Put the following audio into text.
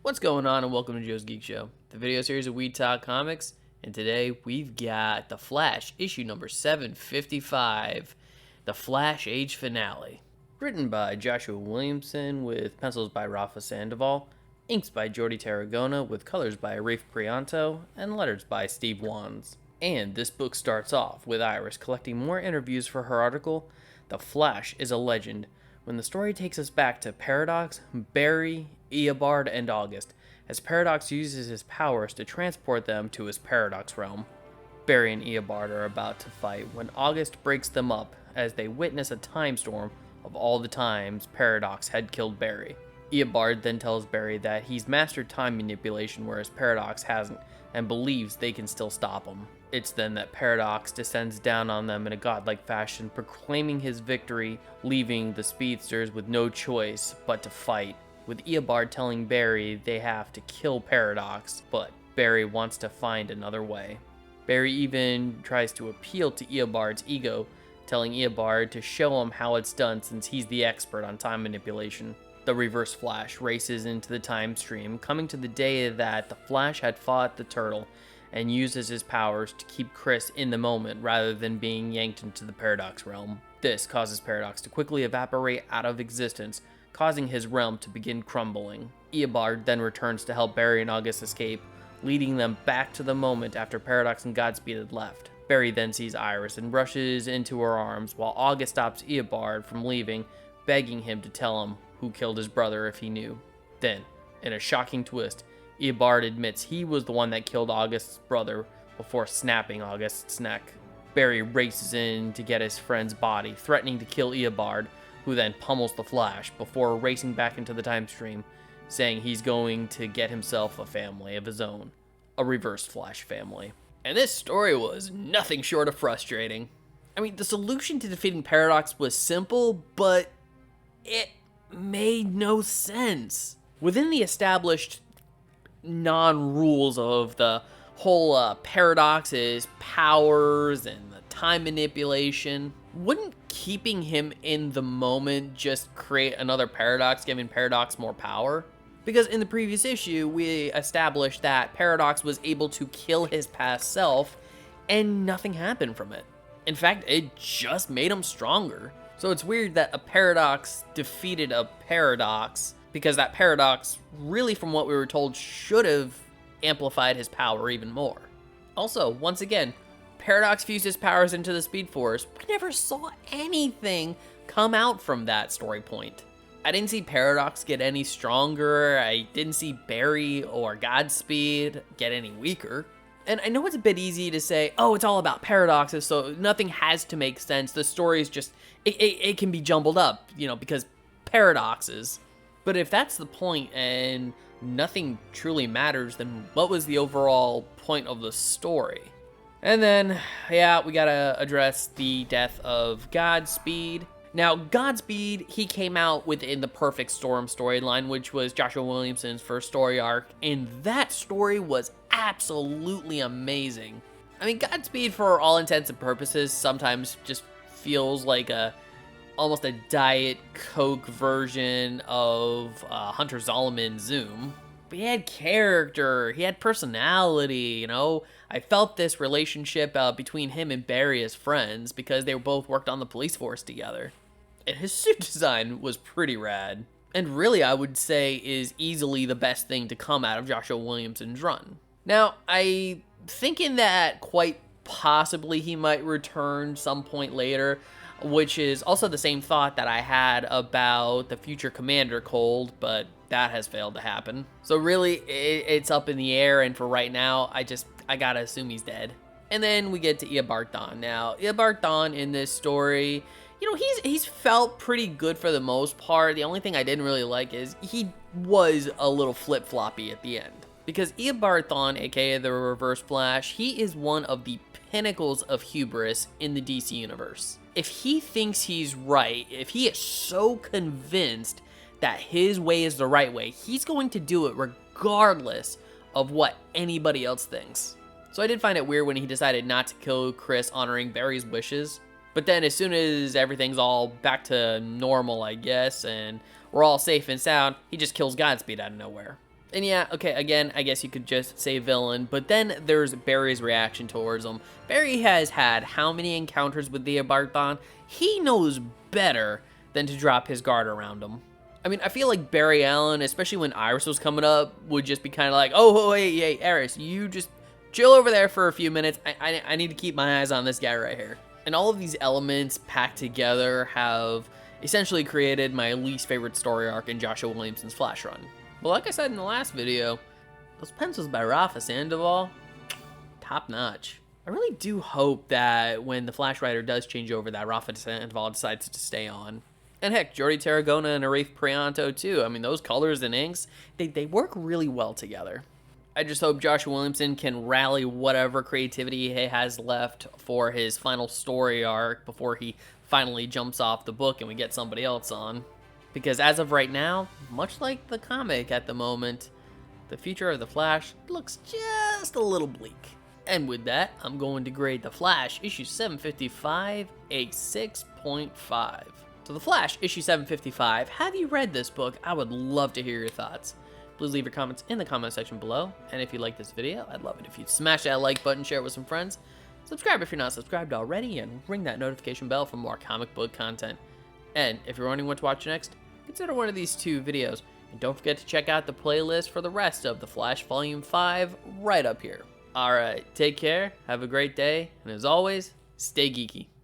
What's going on, and welcome to Joe's Geek Show, the video series of We Talk Comics, and today we've got The Flash, issue number 755, The Flash Age Finale. Written by Joshua Williamson with pencils by Rafa Sandoval, inks by Jordi Tarragona with colors by Rafe Prianto, and letters by Steve Wands. And this book starts off with Iris collecting more interviews for her article, The Flash is a Legend, when the story takes us back to Paradox, Barry, Eobard, and August, as Paradox uses his powers to transport them to his Paradox realm. Barry and Eobard are about to fight when August breaks them up as they witness a time storm of all the times Paradox had killed Barry. Eobard then tells Barry that he's mastered time manipulation whereas Paradox hasn't, and believes they can still stop him. It's then that Paradox descends down on them in a godlike fashion, proclaiming his victory, leaving the speedsters with no choice but to fight, with Eobard telling Barry they have to kill Paradox, but Barry wants to find another way. Barry even tries to appeal to Eobard's ego, telling Eobard to show him how it's done since he's the expert on time manipulation. The Reverse Flash races into the time stream, coming to the day that the Flash had fought the Turtle, and uses his powers to keep Chris in the moment rather than being yanked into the Paradox realm. This causes Paradox to quickly evaporate out of existence, causing his realm to begin crumbling. Eobard then returns to help Barry and August escape, leading them back to the moment after Paradox and Godspeed had left. Barry then sees Iris and rushes into her arms, while August stops Eobard from leaving, begging him to tell him who killed his brother if he knew. Then, in a shocking twist, Eobard admits he was the one that killed August's brother before snapping August's neck. Barry races in to get his friend's body, threatening to kill Eobard, who then pummels the Flash before racing back into the time stream, saying he's going to get himself a family of his own, a Reverse Flash family. And this story was nothing short of frustrating. I mean, the solution to defeating Paradox was simple, but it made no sense. Within the established non-rules of the whole Paradox's powers and the time manipulation, wouldn't keeping him in the moment just create another Paradox, giving Paradox more power? Because in the previous issue, we established that Paradox was able to kill his past self, and nothing happened from it. In fact, it just made him stronger. So it's weird that a Paradox defeated a Paradox, because that Paradox, really from what we were told, should have amplified his power even more. Also, once again, Paradox fused his powers into the Speed Force. We never saw anything come out from that story point. I didn't see Paradox get any stronger. I didn't see Barry or Godspeed get any weaker. And I know it's a bit easy to say, oh, it's all about paradoxes, so nothing has to make sense. The story is just, it can be jumbled up, because paradoxes. But if that's the point and nothing truly matters, then what was the overall point of the story? And then, we gotta address the death of Godspeed. Now, Godspeed, he came out within the Perfect Storm storyline, which was Joshua Williamson's first story arc, and that story was absolutely amazing. I mean, Godspeed, for all intents and purposes, sometimes just feels like almost a Diet Coke version of Hunter Zolomon Zoom. But he had character, he had personality, I felt this relationship between him and Barry as friends because they both worked on the police force together. And his suit design was pretty rad. And really, I would say, is easily the best thing to come out of Joshua Williamson's run. Now, I thinking that quite possibly he might return some point later, which is also the same thought that I had about the future Commander Cold, but that has failed to happen. So really, it's up in the air, and for right now, I gotta assume he's dead. And then we get to Eobard Thawne. Now, Eobard Thawne in this story, he's felt pretty good for the most part. The only thing I didn't really like is he was a little flip-floppy at the end. Because Eobard Thawne, aka the Reverse Flash, he is one of the pinnacles of hubris in the DC universe. If he thinks he's right, if he is so convinced that his way is the right way, he's going to do it regardless of what anybody else thinks. So I did find it weird when he decided not to kill Chris, honoring Barry's wishes. But then as soon as everything's all back to normal, I guess, and we're all safe and sound, he just kills Godspeed out of nowhere. And yeah, okay, again, I guess you could just say villain, but then there's Barry's reaction towards him. Barry has had how many encounters with the Abarthon? He knows better than to drop his guard around him. I mean, I feel like Barry Allen, especially when Iris was coming up, would just be kind of like, oh, hey, Iris, you just chill over there for a few minutes. I need to keep my eyes on this guy right here. And all of these elements packed together have essentially created my least favorite story arc in Joshua Williamson's Flash run. But like I said in the last video, those pencils by Rafa Sandoval, top notch. I really do hope that when the Flash writer does change over, that Rafa Sandoval decides to stay on. And heck, Jordi Tarragona and Arif Prianto too. I mean, those colors and inks, they work really well together. I just hope Joshua Williamson can rally whatever creativity he has left for his final story arc before he finally jumps off the book and we get somebody else on. Because as of right now, much like the comic at the moment, the future of The Flash looks just a little bleak. And with that, I'm going to grade The Flash issue 755 a 6.5. So The Flash issue 755, have you read this book? I would love to hear your thoughts. Please leave your comments in the comment section below. And if you like this video, I'd love it if you'd smash that like button, share it with some friends. Subscribe if you're not subscribed already, and ring that notification bell for more comic book content. And if you're wondering what to watch next, consider one of these 2 videos. And don't forget to check out the playlist for the rest of The Flash Volume 5 right up here. Alright, take care, have a great day, and as always, stay geeky.